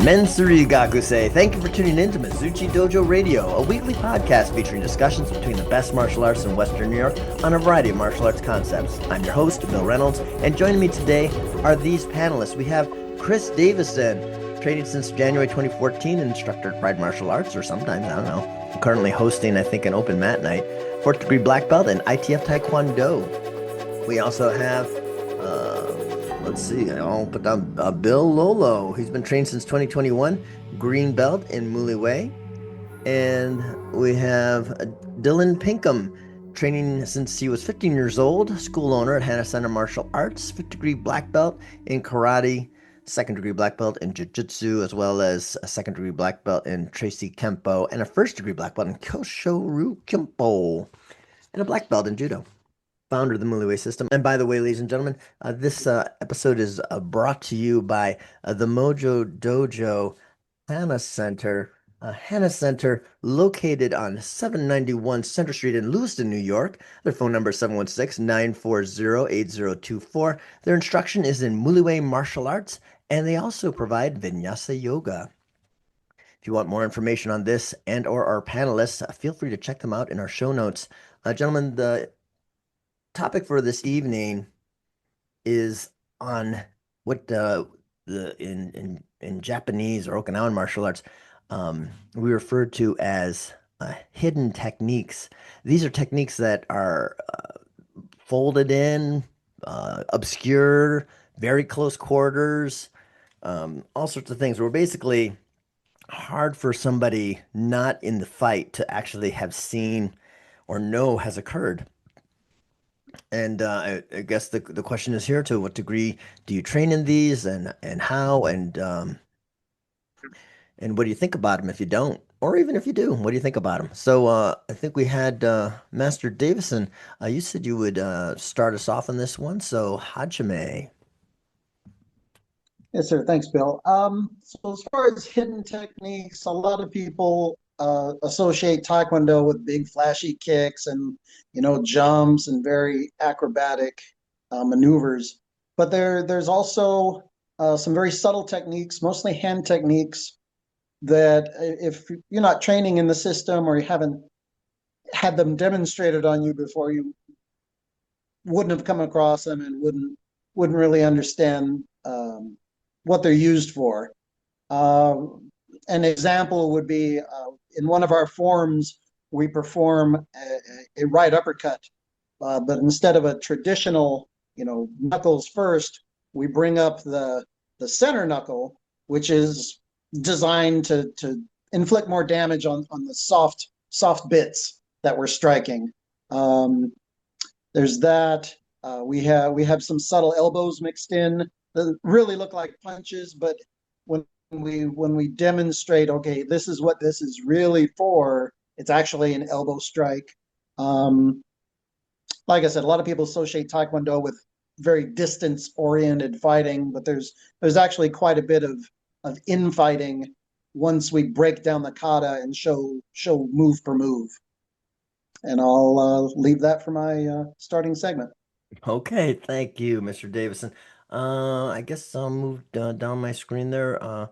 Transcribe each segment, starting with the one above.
Mensuri Gakusei, thank you for tuning in to Mizuchi Dojo Radio, a weekly podcast featuring discussions between the best martial arts in Western New York on a variety of martial arts concepts. I'm your host, Bill Reynolds, and joining me today are these panelists. We have Kris Davison, training since January 2014, instructor at Pride Martial Arts, or sometimes, I don't know. Currently hosting, I think, an open mat night, 4th degree black belt in ITF Tae Kwon Do. We also have let's see, I'll put down Bill Lolo. He's been trained since 2021, green belt in Muli Wei. And we have Dylan Pinkham, training since he was 15 years old, school owner at Hana Center Martial Arts, 5th degree black belt in karate, 2nd degree black belt in jiu-jitsu, as well as a 2nd degree black belt in Tracy Kempo, and a 1st degree black belt in Kyoshoru Kempo, and a black belt in judo. Founder of the Muli Wei system. And by the way, ladies and gentlemen, this episode is brought to you by the Mojo Dojo Hana Center. Hana Center, located on 791 Center Street in Lewiston, New York. Their phone number is 716-940-8024. Their instruction is in Muli Wei martial arts, and they also provide Vinyasa yoga. If you want more information on this and or our panelists, feel free to check them out in our show notes. Gentlemen, the topic for this evening is on what in Japanese or Okinawan martial arts we refer to as hidden techniques. These are techniques that are folded in, obscure, very close quarters, all sorts of things. We're basically hard for somebody not in the fight to actually have seen or know has occurred. And I guess the question is here: to what degree do you train in these, and how, and what do you think about them if you don't, or even if you do, what do you think about them? So I think we had Master Davison. You said you would start us off on this one. So Hajime. Yes, sir. Thanks, Bill. So as far as hidden techniques, a lot of people associate Taekwondo with big flashy kicks and, jumps and very acrobatic maneuvers. But there's also some very subtle techniques, mostly hand techniques, that if you're not training in the system or you haven't had them demonstrated on you before, you wouldn't have come across them and wouldn't really understand what they're used for. An example would be in one of our forms, we perform a right uppercut, but instead of a traditional, knuckles first, we bring up the center knuckle, which is designed to inflict more damage on the soft bits that we're striking. There's that. We have some subtle elbows mixed in that really look like punches, but when we demonstrate, okay, this is what this is really for, it's actually an elbow strike. Like I said, a lot of people associate Taekwondo with very distance-oriented fighting, but there's actually quite a bit of infighting once we break down the kata and show move per move. And I'll leave that for my starting segment. Okay, thank you, Mr. Davison. I guess I'll move down my screen there.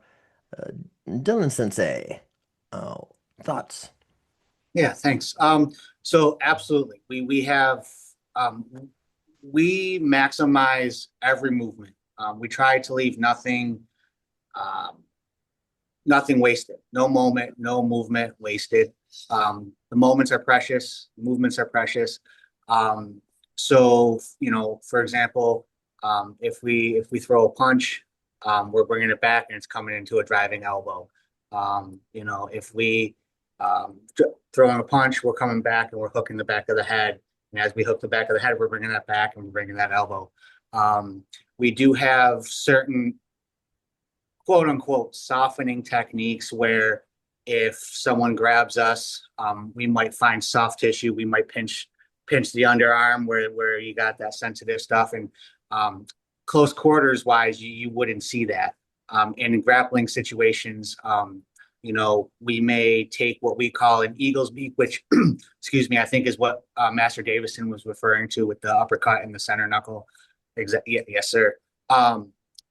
Dylan Sensei, thoughts? Yeah, thanks. So absolutely, we have we maximize every movement. We try to leave nothing wasted. No moment, no movement wasted. The moments are precious. Movements are precious. So for example, if we throw a punch, we're bringing it back and it's coming into a driving elbow. If we throw in a punch, we're coming back and we're hooking the back of the head. And as we hook the back of the head, we're bringing that back and we're bringing that elbow. We do have certain quote unquote softening techniques where if someone grabs us, we might find soft tissue. We might pinch the underarm where you got that sensitive stuff. And close quarters wise, you wouldn't see that. And in grappling situations, we may take what we call an eagle's beak, which, excuse me, I think is what Master Davison was referring to with the uppercut and the center knuckle. Yeah, yes, sir.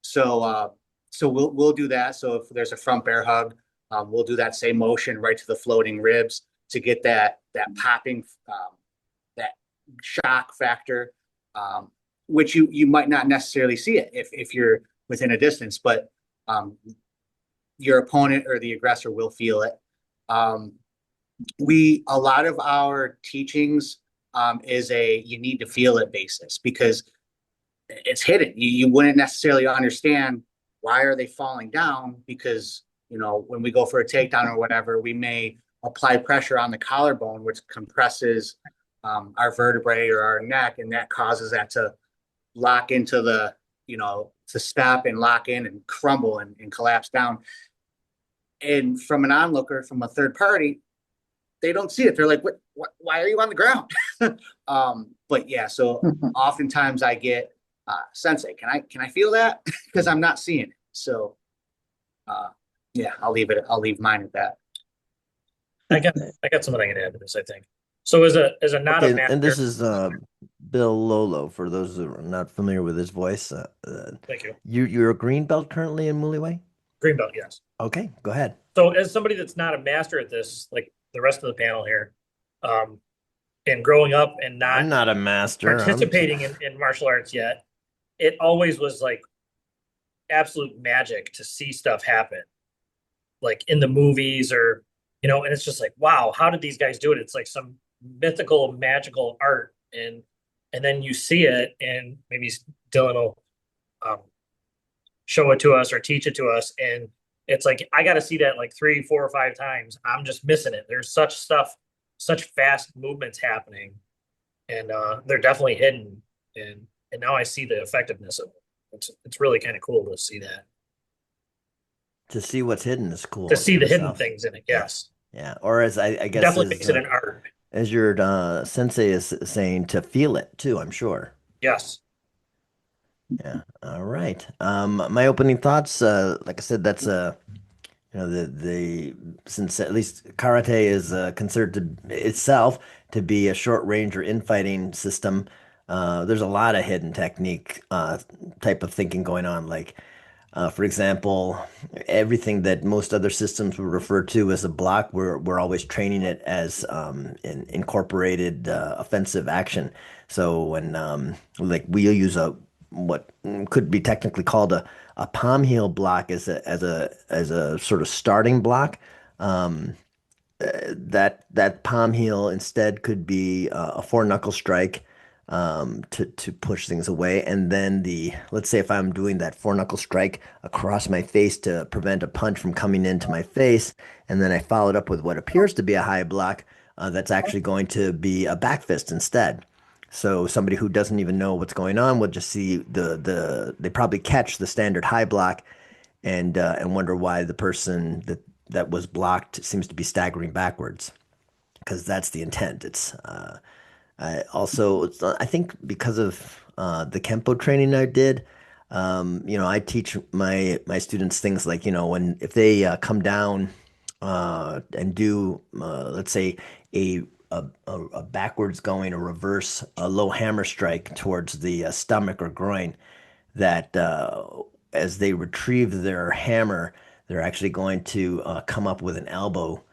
So we'll do that. So if there's a front bear hug, we'll do that same motion right to the floating ribs to get that popping, that shock factor, which you might not necessarily see it if you're within a distance, but your opponent or the aggressor will feel it. A lot of our teachings is you need to feel it basis, because it's hidden. You wouldn't necessarily understand why are they falling down, because when we go for a takedown or whatever, we may apply pressure on the collarbone, which compresses our vertebrae or our neck, and that causes that to lock into to stop and lock in and crumble and collapse down. And from an onlooker, from a third party, they don't see it. They're like, "What? Why are you on the ground?" But yeah, so oftentimes I get, "Sensei, can I feel that?" Because I'm not seeing it. So yeah, I'll leave mine at that. I got something I can add to this, I think. So as a not a master, and this is Bill Lolo, for those who are not familiar with his voice. Thank you. You're a green belt currently in Muliway? Green belt, yes. Okay, go ahead. So as somebody that's not a master at this, like the rest of the panel here, and growing up and I'm not a master. participating in martial arts yet, it always was like absolute magic to see stuff happen, like in the movies or, and it's just like, wow, how did these guys do it? It's like some mythical, magical art. And then you see it, and maybe Dylan will show it to us or teach it to us. And it's like, I got to see that like 3, 4, or 5 times. I'm just missing it. There's such fast movements happening, and they're definitely hidden. And now I see the effectiveness of it. It's really kind of cool to see that. To see what's hidden is cool. To see the hidden things in it, yes. Yeah, or as I guess definitely makes it an art. As your sensei is saying, to feel it too, I'm sure. Yes. Yeah. All right. My opening thoughts, like I said, that's since at least karate is considered itself to be a short range or infighting system, there's a lot of hidden technique type of thinking going on. Like, for example, everything that most other systems would refer to as a block, we're always training it as an incorporated offensive action. So when like we'll use what could be technically called a palm heel block as a sort of starting block. That palm heel instead could be a 4-knuckle strike to push things away, and then let's say if I'm doing that 4-knuckle strike across my face to prevent a punch from coming into my face, and then I followed up with what appears to be a high block, that's actually going to be a back fist instead. So somebody who doesn't even know what's going on will just see they probably catch the standard high block and wonder why the person that was blocked seems to be staggering backwards, because that's the intent. I think because of the Kempo training I did, I teach my students things like, if they come down and do, let's say, a backwards going, a reverse, a low hammer strike towards the stomach or groin, that as they retrieve their hammer, they're actually going to come up with an elbow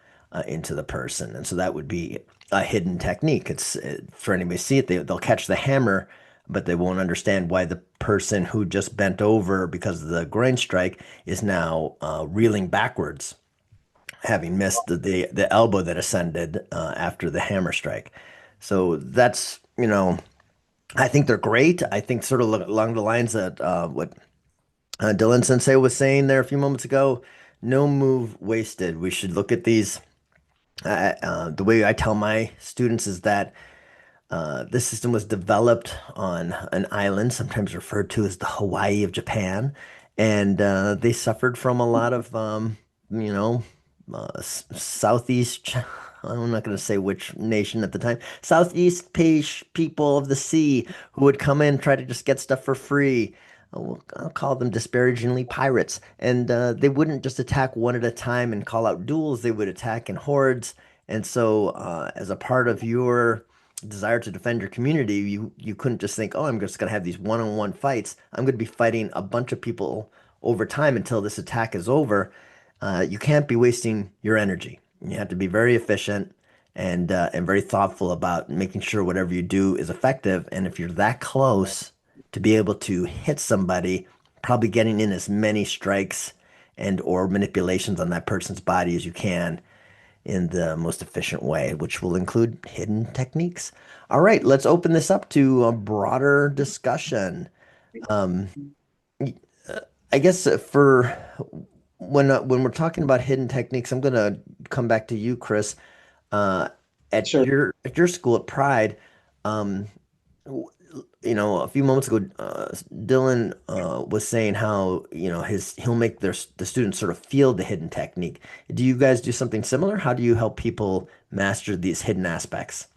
into the person. And so that would be a hidden technique. It's for anybody to see it, they'll catch the hammer, but they won't understand why the person who just bent over because of the groin strike is now reeling backwards, having missed the elbow that ascended after the hammer strike. So that's, I think they're great. I think sort of along the lines that what Dylan Sensei was saying there a few moments ago, no move wasted. We should look at these. The way I tell my students is that this system was developed on an island, sometimes referred to as the Hawaii of Japan, and they suffered from a lot of, Southeast. I'm not going to say which nation at the time. Southeast people of the sea who would come in and try to just get stuff for free. I'll call them disparagingly pirates. And they wouldn't just attack one at a time and call out duels, they would attack in hordes. And so, as a part of your desire to defend your community, you couldn't just think, oh, I'm just going to have these one-on-one fights. I'm going to be fighting a bunch of people over time until this attack is over. You can't be wasting your energy. You have to be very efficient and very thoughtful about making sure whatever you do is effective. And if you're that close to be able to hit somebody, probably getting in as many strikes and or manipulations on that person's body as you can in the most efficient way, which will include hidden techniques. All right, let's open this up to a broader discussion. Um, I guess for when we're talking about hidden techniques, I'm gonna come back to you, Kris. Uh, at Sure. your school at Pride, um, w- a few moments ago, Dylan was saying how he'll make the students sort of feel the hidden technique. Do you guys do something similar? How do you help people master these hidden aspects?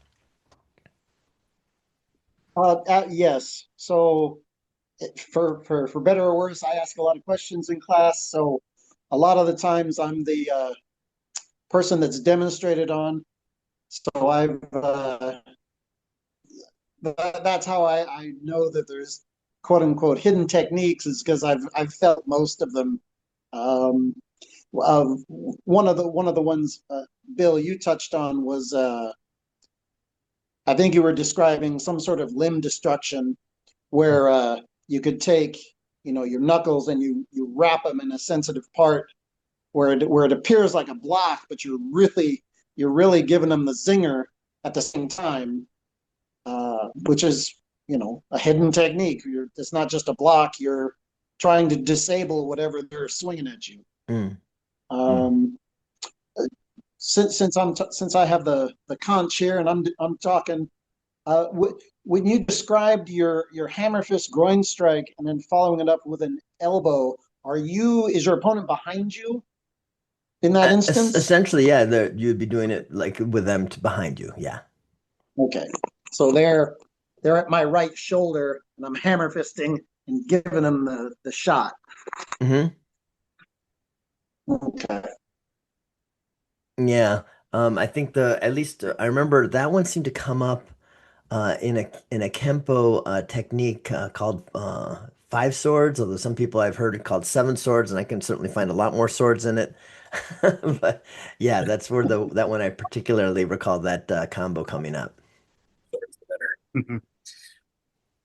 Yes. So for better or worse, I ask a lot of questions in class. So a lot of the times I'm the person that's demonstrated on. So that's how I know that there's quote unquote hidden techniques is because I've felt most of them. Um, one of the ones Bill you touched on was I think you were describing some sort of limb destruction where you could take your knuckles and you wrap them in a sensitive part where it appears like a block, but you're really giving them the zinger at the same time, which is a hidden technique. It's not just a block. You're trying to disable whatever they're swinging at you. Mm, mm. Um, since I have the conch here and I'm talking, when you described your hammer fist groin strike and then following it up with an elbow, is your opponent behind you in that instance? Essentially, yeah, you'd be doing it like with them behind you. Yeah. Okay, so they're at my right shoulder and I'm hammer fisting and giving them the shot. Hmm. Okay. Yeah. I think at least I remember that one seemed to come up in a Kempo technique called five swords, although some people I've heard it called seven swords, and I can certainly find a lot more swords in it. But yeah, that's where that one I particularly recall that combo coming up. Mhm.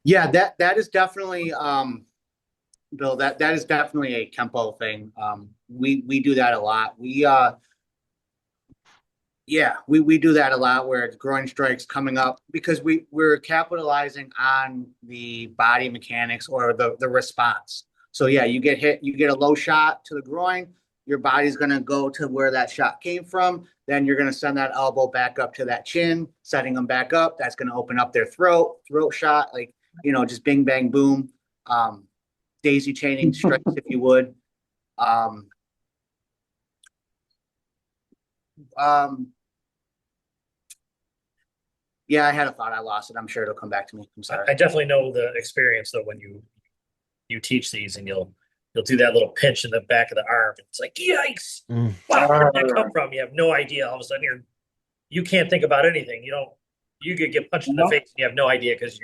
Yeah, that is definitely Bill, that is definitely a Kempo thing. We do that a lot. We do that a lot where it's groin strikes coming up because we're capitalizing on the body mechanics or the response. So yeah, you get hit, you get a low shot to the groin, your body's gonna go to where that shot came from. Then you're gonna send that elbow back up to that chin, setting them back up. That's gonna open up their throat shot, like just bing bang boom, daisy chaining strikes, if you would. Um, um, Yeah, I had a thought. I lost it. I'm sure it'll come back to me. I'm sorry. I definitely know the experience though when you teach these and you'll do that little pinch in the back of the arm. It's like, yikes! Mm. Wow, where did that come from? You have no idea. All of a sudden you can't think about anything. You could get punched in the face and you have no idea because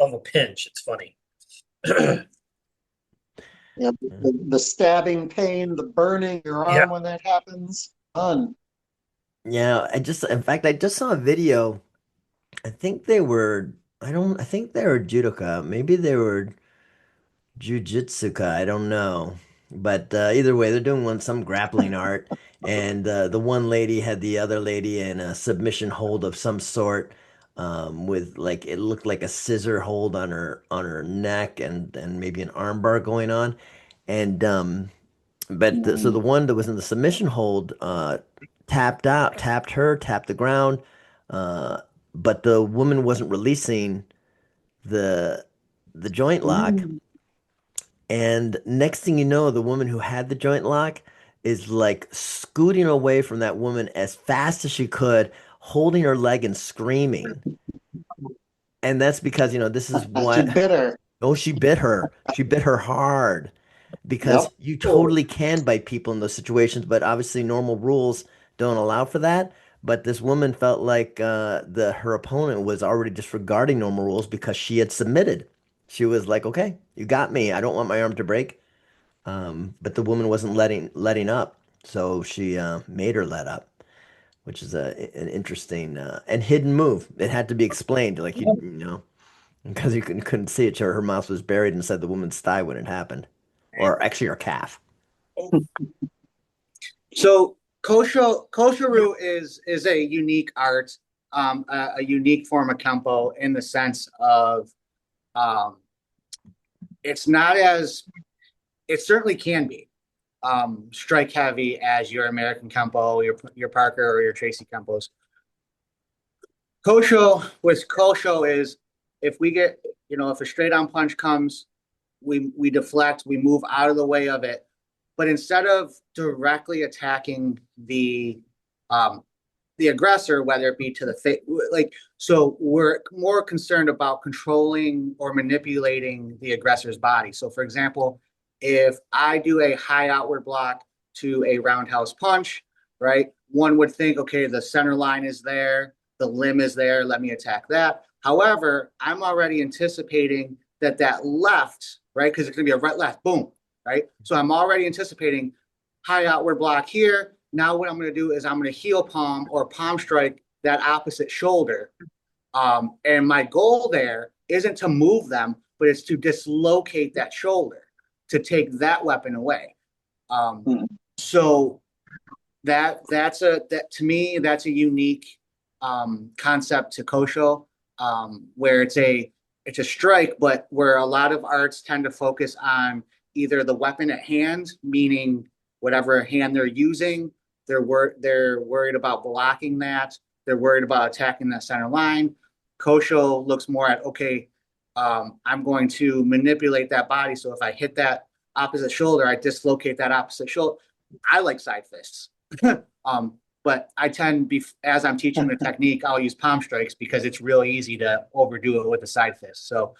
of a pinch. It's funny. Yeah, the stabbing pain, the burning your Yeah. arm when that happens. Fun. Yeah, in fact, I just saw a video. I think they were, I think they were judoka. Maybe they were jujitsuka. I don't know. But either way, they're doing some grappling art. And the one lady had the other lady in a submission hold of some sort, with like it looked like a scissor hold on her neck and maybe an arm bar going on. And so the one that was in the submission hold tapped her, tapped the ground, uh, but the woman wasn't releasing the joint lock. Mm. And next thing you know, the woman who had the joint lock is like scooting away from that woman as fast as she could, holding her leg and screaming. And that's because, this is Too what bitter. Oh, she bit her. She bit her hard because Yep. you totally can bite people in those situations, but obviously normal rules don't allow for that. But this woman felt like the her opponent was already disregarding normal rules because she had submitted. She was like, "Okay, you got me. I don't want my arm to break." But the woman wasn't letting up, so she made her let up, which is an interesting and hidden move. It had to be explained, like because you couldn't see it. Her mouth was buried inside the woman's thigh when it happened, or actually her calf. So kosharu is a unique art, a unique form of kempo in the sense of um, it's not as it certainly can be strike heavy as your American kempo, your Parker or your Tracy kempos. Kosho is if we get if a straight on punch comes, we deflect, we move out of the way of it. But instead of directly attacking the aggressor, whether it be to the face, so we're more concerned about controlling or manipulating the aggressor's body. So, for example, if I do a high outward block to a roundhouse punch, right, one would think, okay, the center line is there, the limb is there, let me attack that. However, I'm already anticipating that left, right, because it's going to be a right left, boom, right? So I'm already anticipating high outward block here. Now what I'm going to do is I'm going to heel palm or palm strike that opposite shoulder. And my goal there isn't to move them, but it's to dislocate that shoulder, to take that weapon away. So to me, that's a unique concept to Kosho, where it's a strike, but where a lot of arts tend to focus on either the weapon at hand, meaning whatever hand they're using, they're worried about blocking that. They're worried about attacking that center line. Kosho looks more at, okay, I'm going to manipulate that body. So if I hit that opposite shoulder, I dislocate that opposite shoulder. I like side fists. But I tend, as I'm teaching the technique, I'll use palm strikes because it's really easy to overdo it with a side fist. So,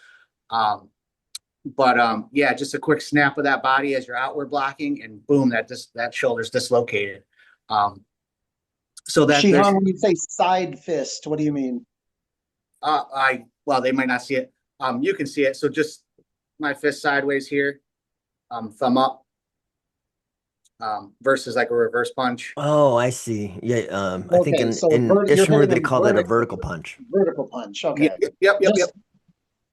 yeah, just a quick snap of that body as you're outward blocking, and boom, that shoulder's dislocated. So that Shihan, when you say side fist, what do you mean? Well, they might not see it. You can see it. So just my fist sideways here, thumb up. Versus like a reverse punch. Oh, I see. Yeah, I think Okay, so in you're Ishimura hitting they him call that a vertical punch. vertical punch. Okay. Yep.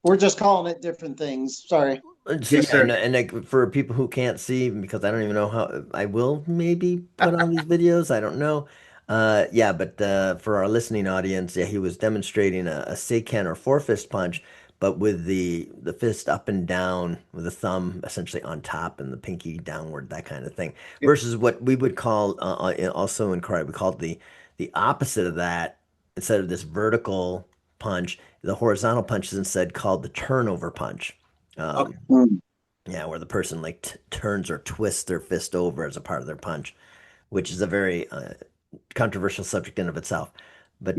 We're just calling it different things. Sorry. Yes, sir. And like, for people who can't see, because I don't even know how I will maybe put on these videos. I don't know. Yeah, but for our listening audience, yeah, he was demonstrating a seiken or four fist punch, but with the fist up and down, with the thumb essentially on top and the pinky downward, that kind of thing. Versus what we would call also in karate, we called the opposite of that. Instead of this vertical punch, the horizontal punch is instead called the turnover punch. Okay. Yeah, where the person like turns or twists their fist over as a part of their punch, which is a very controversial subject in of itself. But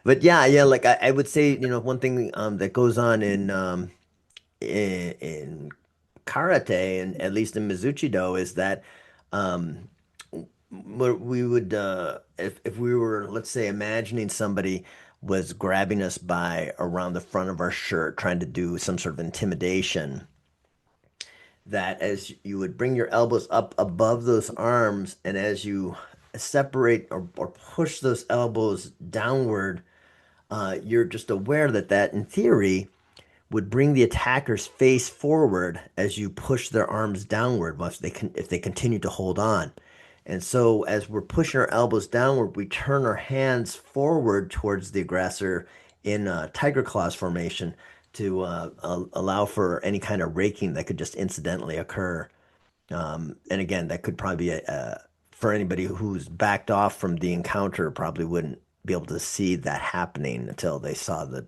but yeah, like I would say, one thing that goes on in karate and at least in Mizuchi-do is that um, we would if we were, let's say, imagining somebody was grabbing us by around the front of our shirt trying to do some sort of intimidation, that as you would bring your elbows up above those arms and as you separate or push those elbows downward, you're just aware that in theory would bring the attacker's face forward as you push their arms downward if they continue to hold on. And so as we're pushing our elbows downward, we turn our hands forward towards the aggressor in tiger claws formation to allow for any kind of raking that could just incidentally occur. And again, that could probably be for anybody who's backed off from the encounter, probably wouldn't be able to see that happening until they saw the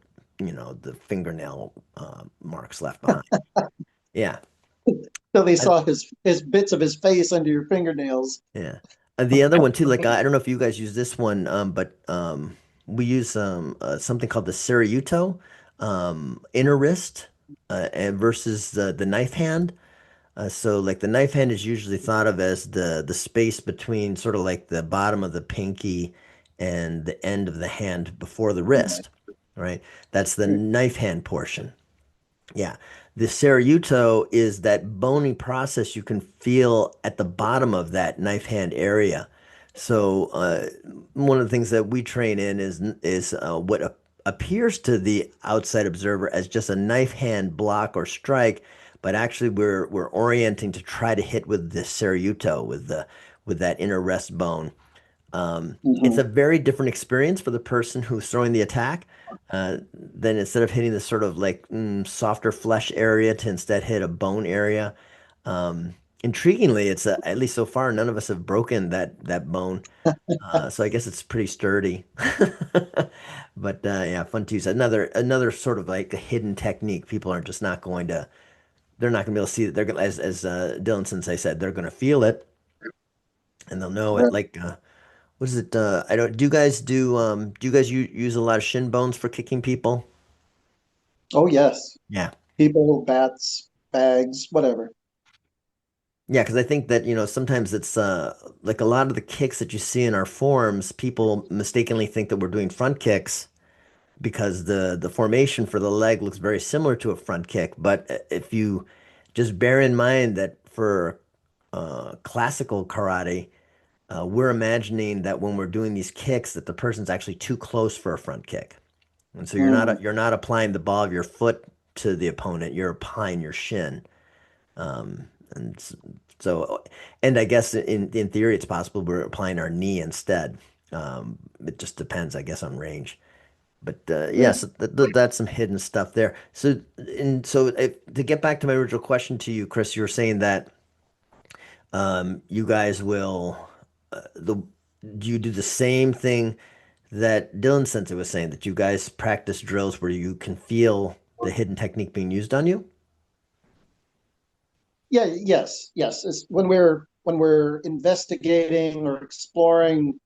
fingernail marks left behind. Yeah. So they saw his bits of his face under your fingernails. Yeah. The other one too, like I don't know if you guys use this one, but we use something called the Sariuto inner wrist and versus the knife hand. So like the knife hand is usually thought of as the space between sort of like the bottom of the pinky and the end of the hand before the Right. wrist, right? That's the knife hand portion. Yeah. The Ceruto is that bony process you can feel at the bottom of that knife hand area. So one of the things that we train in is what appears to the outside observer as just a knife hand block or strike, but actually we're orienting to try to hit with the Ceruto with that inner rest bone. It's a Mhm. very different experience for the person who's throwing the attack. Then instead of hitting this sort of like softer flesh area to instead hit a bone area. Intriguingly, it's at least so far, none of us have broken that bone. So I guess it's pretty sturdy. But yeah, fun to use. Another sort of like a hidden technique. People are just not going to. They're not going to be able to see that. They're going as Dylan Sensei said, they're going to feel it and they'll know it. Right. Like what is it? I don't. Do you guys use a lot of shin bones for kicking people? Oh, yes. Yeah. People, bats, bags, whatever. Yeah, because I think that, sometimes it's like a lot of the kicks that you see in our forms, people mistakenly think that we're doing front kicks because the formation for the leg looks very similar to a front kick. But if you just bear in mind that for classical karate, we're imagining that when we're doing these kicks, that the person's actually too close for a front kick. And so Mm. you're not applying the ball of your foot to the opponent, you're applying your shin. And so, and I guess in theory, it's possible we're applying our knee instead. It just depends, I guess, on range. But Yeah. yes, that's some hidden stuff there. To get back to my original question to you, Kris, you were saying that you guys will the do you do the same thing that Dylan Sensei was saying that you guys practice drills where you can feel the hidden technique being used on you? Yeah, yes, yes. It's when we're investigating or exploring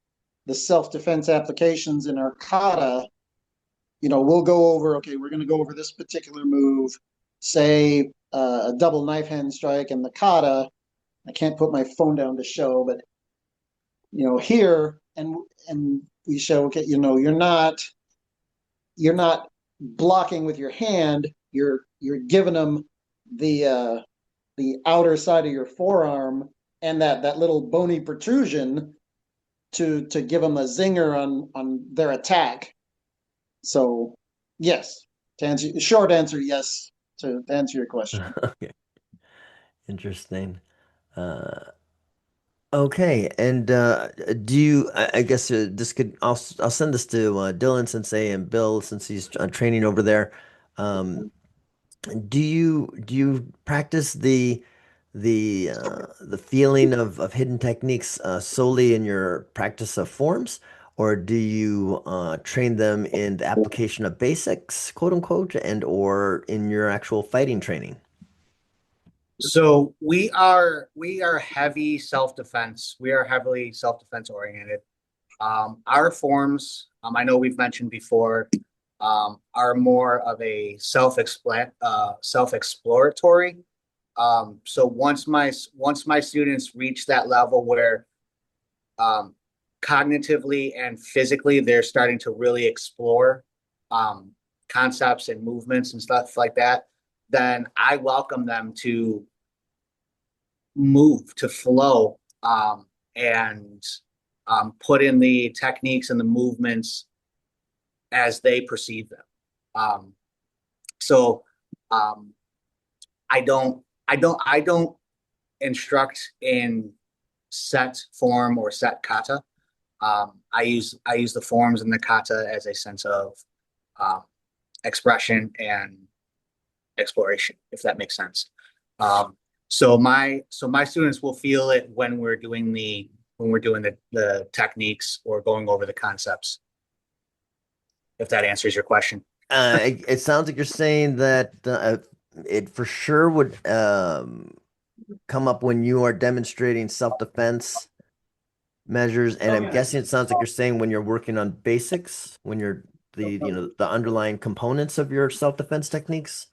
the self-defense applications in our kata, we'll go over, okay, we're going to go over this particular move, say a double knife hand strike in the kata. I can't put my phone down to show, but here and we show, okay, you're not blocking with your hand, you're giving them the outer side of your forearm and that little bony protrusion to give them a zinger on their attack. So yes, short answer, yes, to answer your question. Okay, interesting. Uh, okay, and do you? I guess this could. I'll send this to Dylan Sensei and Bill since he's training over there. Um, do you practice the feeling of hidden techniques solely in your practice of forms, or do you train them in the application of basics, quote unquote, and or in your actual fighting training? So we are heavy self-defense. We are heavily self-defense oriented. Our forms, I know we've mentioned before, are more of a self-exploratory. So once my students reach that level where um, cognitively and physically they're starting to really explore um, concepts and movements and stuff like that, then I welcome them to move, to flow, and put in the techniques and the movements as they perceive them. Um, so um, I don't instruct in set form or set kata. I use the forms in the kata as a sense of um, expression and exploration, if that makes sense. Um, so my students will feel it when we're doing the techniques or going over the concepts, if that answers your question. It sounds like you're saying that it for sure would come up when you are demonstrating self-defense measures, and I'm guessing it sounds like you're saying when you're working on basics, when you're the underlying components of your self-defense techniques.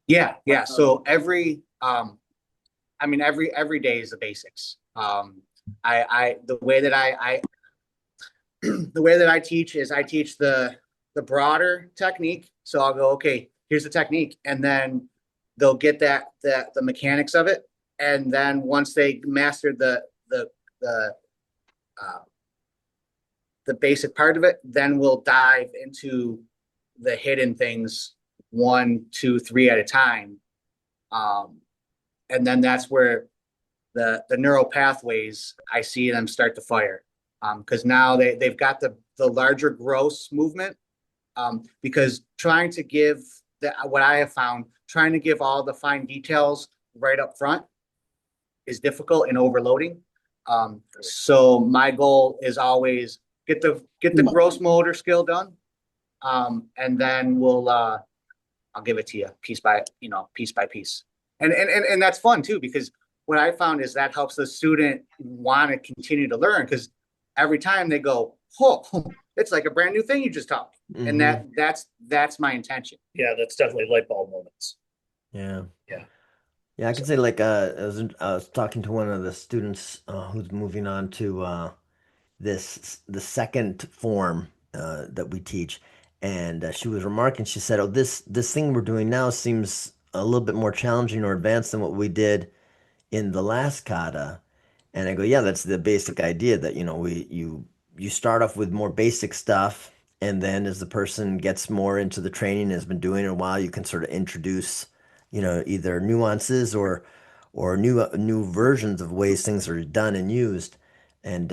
Yeah. So every day is the basics. The way that I the way that I teach is I teach the broader technique. So I'll go, okay, here's the technique, and then they'll get the mechanics of it, and then once they master the uh, the basic part of it, then we'll dive into the hidden things, 1, 2, 3 at a time, and then that's where the neural pathways, I see them start to fire, because now they've got the larger gross movement, because trying to give what I have found, trying to give all the fine details right up front is difficult and overloading. So my goal is always get the gross motor skill done, and then I'll give it to you piece by piece, and that's fun too, because what I found is that helps the student want to continue to learn, because every time they go, oh, it's like a brand new thing you just taught me. And that's my intention. Yeah, that's definitely light bulb moments. Yeah. Yeah. Yeah, I could say like I was talking to one of the students who's moving on to the second form that we teach, and she was remarking. She said, "Oh, this thing we're doing now seems a little bit more challenging or advanced than what we did in the last kata." And I go, "Yeah, that's the basic idea that you start off with more basic stuff, and then as the person gets more into the training and has been doing it a while, you can sort of introduce, either nuances or new versions of ways things are done and used." And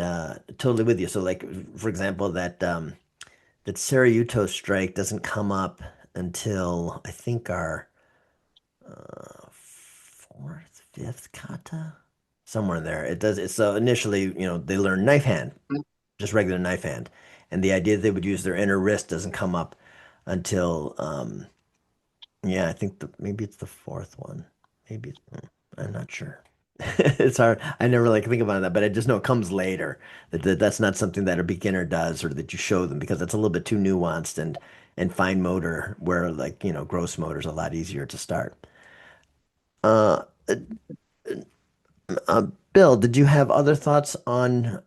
totally with you. So, like for example, that Saryuto strike doesn't come up until I think our fourth, fifth kata, somewhere in there. It does. It's so initially, they learn knife hand, just regular knife hand, and the idea that they would use their inner wrist doesn't come up until, yeah, I think maybe it's the fourth one. Maybe I'm not sure. It's hard. I never like think about that, but I just know it comes later. That's not something that a beginner does or that you show them because it's a little bit too nuanced and fine motor, where like, gross motor is a lot easier to start. Uh, uh, Bill, did you have other thoughts on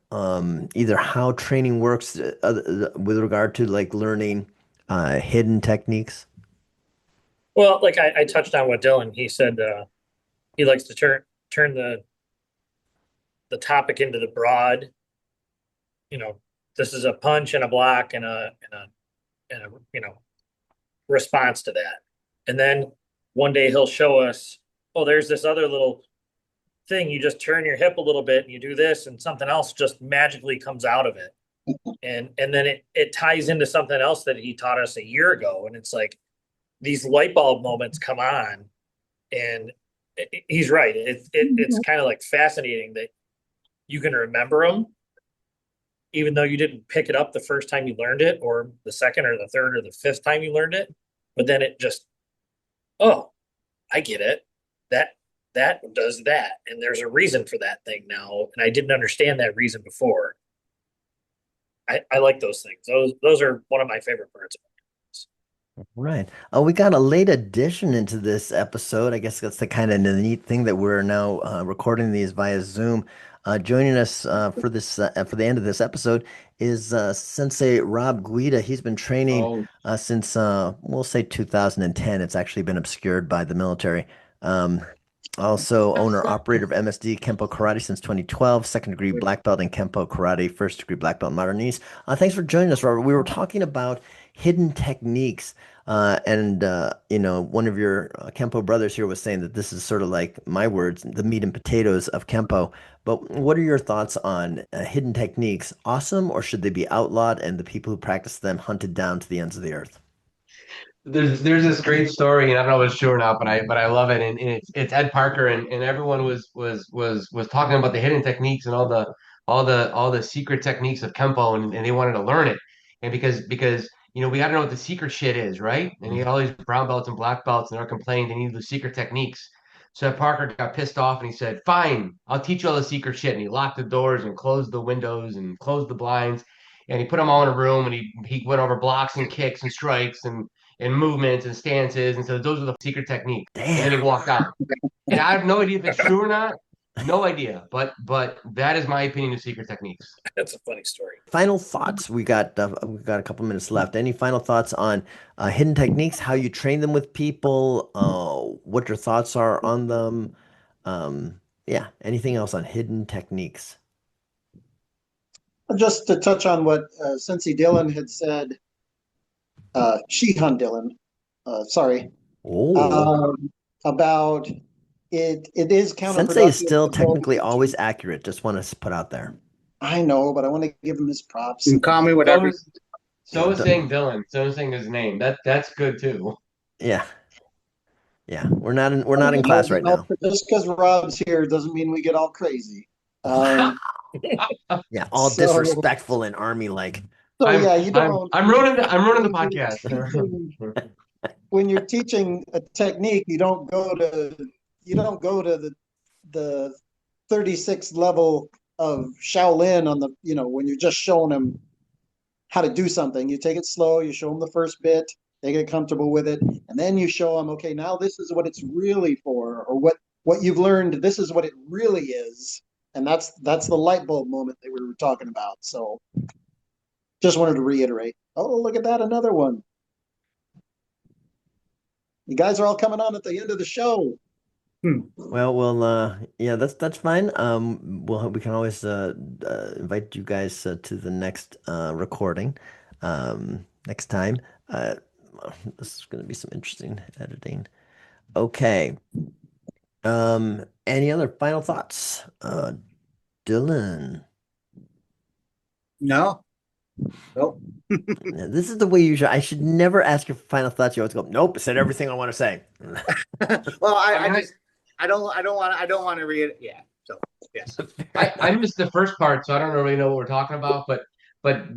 either how training works with regard to like learning hidden techniques? Well, like I touched on what Dylan, he said he likes to turn the topic into the broad, you know, this is a punch and a block and a response to that. And then one day he'll show us, oh, there's this other little thing. You just turn your hip a little bit and you do this, and something else just magically comes out of it. And then it ties into something else that he taught us a year ago. And it's like these light bulb moments come on, and he's right. It's kind of like fascinating that you can remember them, even though you didn't pick it up the first time you learned it, or the second or the third or the fifth time you learned it. But then it just, oh, I get it. That does that. And there's a reason for that thing now. And I didn't understand that reason before. I like those things. Those are one of my favorite parts. Right. Oh, we got a late addition into this episode. I guess that's the kind of neat thing that we're now recording these via Zoom. Joining us for the end of this episode is Sensei Rob Guida. He's been training since we'll say 2010. It's actually been obscured by the military. Also owner operator of MSD Kempo Karate since 2012, second degree black belt in Kempo Karate, first degree black belt in modern knees. Thanks for joining us, Robert. We were talking about hidden techniques. And one of your Kempo brothers here was saying that this is sort of like my words, the meat and potatoes of Kempo. But what are your thoughts on hidden techniques? Awesome, or should they be outlawed and the people who practice them hunted down to the ends of the earth? There's this great story, and I don't know if it's true or not, but I love it, and it's Ed Parker, and everyone was talking about the hidden techniques and all the secret techniques of Kempo, and they wanted to learn it, and because we got to know what the secret shit is, right? And you got all these brown belts and black belts, and they're complaining they need the secret techniques. So Parker got pissed off, and he said, "Fine, I'll teach you all the secret shit." And he locked the doors and closed the windows and closed the blinds, and he put them all in a room, and he went over blocks and kicks and strikes, and movements and stances, and so those are the secret techniques. And then Damn. he walked out. And I have no idea if it's true or not. No idea, but that is my opinion of secret techniques. That's a funny story. Final thoughts. We got a couple minutes left. Any final thoughts on hidden techniques? How you train them with people? What your thoughts are on them? Yeah. Anything else on hidden techniques? Just to touch on what Sensei Dylan had said, Shihan Dylan, sorry, Oh, about it is counterproductive. Sensei is still to go- technically always accurate. Just want to put out there. I know, but I want to give him his props. You can call me whatever. So is saying Dylan. So is saying his name. That's good too. Yeah. Yeah. We're not in class right now. Just because Rob's here doesn't mean we get all crazy. Yeah. All So- disrespectful and army like. So I'm, yeah, you don't. I'm ruining the podcast. When you're teaching a technique, you don't go to the 36th level of Shaolin on the, when you're just showing them how to do something. You take it slow, you show them the first bit, they get comfortable with it, and then you show them, okay, now this is what it's really for, or what you've learned, this is what it really is. And that's the light bulb moment that we were talking about. So just wanted to reiterate. Oh, look at that, another one. You guys are all coming on at the end of the show. Well, yeah, that's fine. We can always invite you guys to the next recording next time. This is going to be some interesting editing. Okay. Any other final thoughts? Dylan. No. Nope. This is the way you should. I should never ask your final thoughts. You always go, nope, I said everything I want to say. Well, I don't want to read it. Yeah. So yes. I missed the first part, so I don't really know what we're talking about. But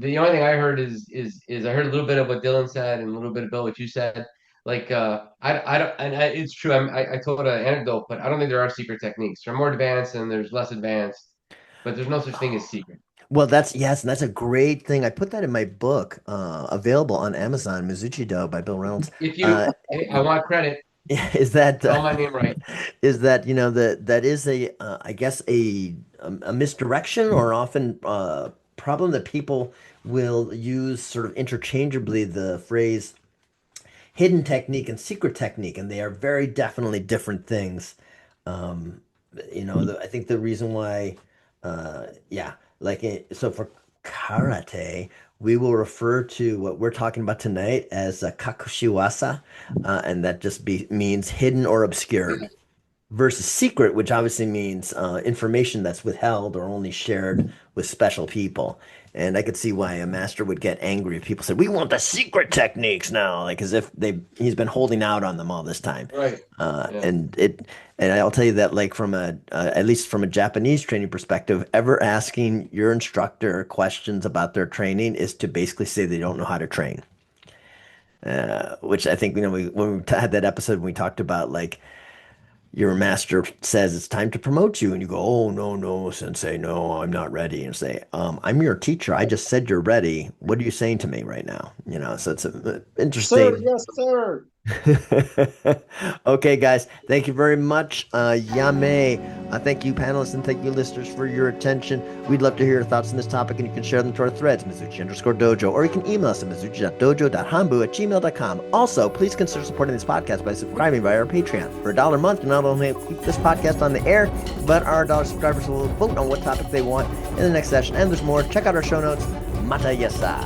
the only thing I heard is I heard a little bit of what Dylan said and a little bit about what you said. Like it's true. I told an anecdote, but I don't think there are secret techniques. They're more advanced and there's less advanced, but there's no such thing as secret. Well, and that's a great thing. I put that in my book, available on Amazon, Mizuchi Do by Bill Reynolds. If you, I want credit. Is that Spell my name right? Is that that is I guess a misdirection or often problem that people will use sort of interchangeably the phrase hidden technique and secret technique, and they are very definitely different things. I think the reason why, so for karate, we will refer to what we're talking about tonight as Kakushi Waza, and that just means hidden or obscured, versus secret, which obviously means information that's withheld or only shared with special people. And I could see why a master would get angry if people said, "We want the secret techniques now," like as if he's been holding out on them all this time. Right. And I'll tell you that, like from at least from a Japanese training perspective, ever asking your instructor questions about their training is to basically say they don't know how to train. Which I think, when we had that episode, when we talked about like your master says it's time to promote you and you go, "Oh, no, sensei, no, I'm not ready." And say, I'm your teacher. I just said you're ready. What are you saying to me right now? So it's interesting. Sir, yes, sir. Okay, guys, thank you very much. Yame. Thank you, panelists, and thank you, listeners, for your attention. We'd love to hear your thoughts on this topic, and you can share them to our threads, Mizuchi_dojo, or you can email us at mizuchi.dojo.hanbu@gmail.com. Also, please consider supporting this podcast by subscribing via our Patreon. For $1 a month, you not only keep this podcast on the air, but our dollar subscribers will vote on what topic they want in the next session. And there's more. Check out our show notes. Mata yasai.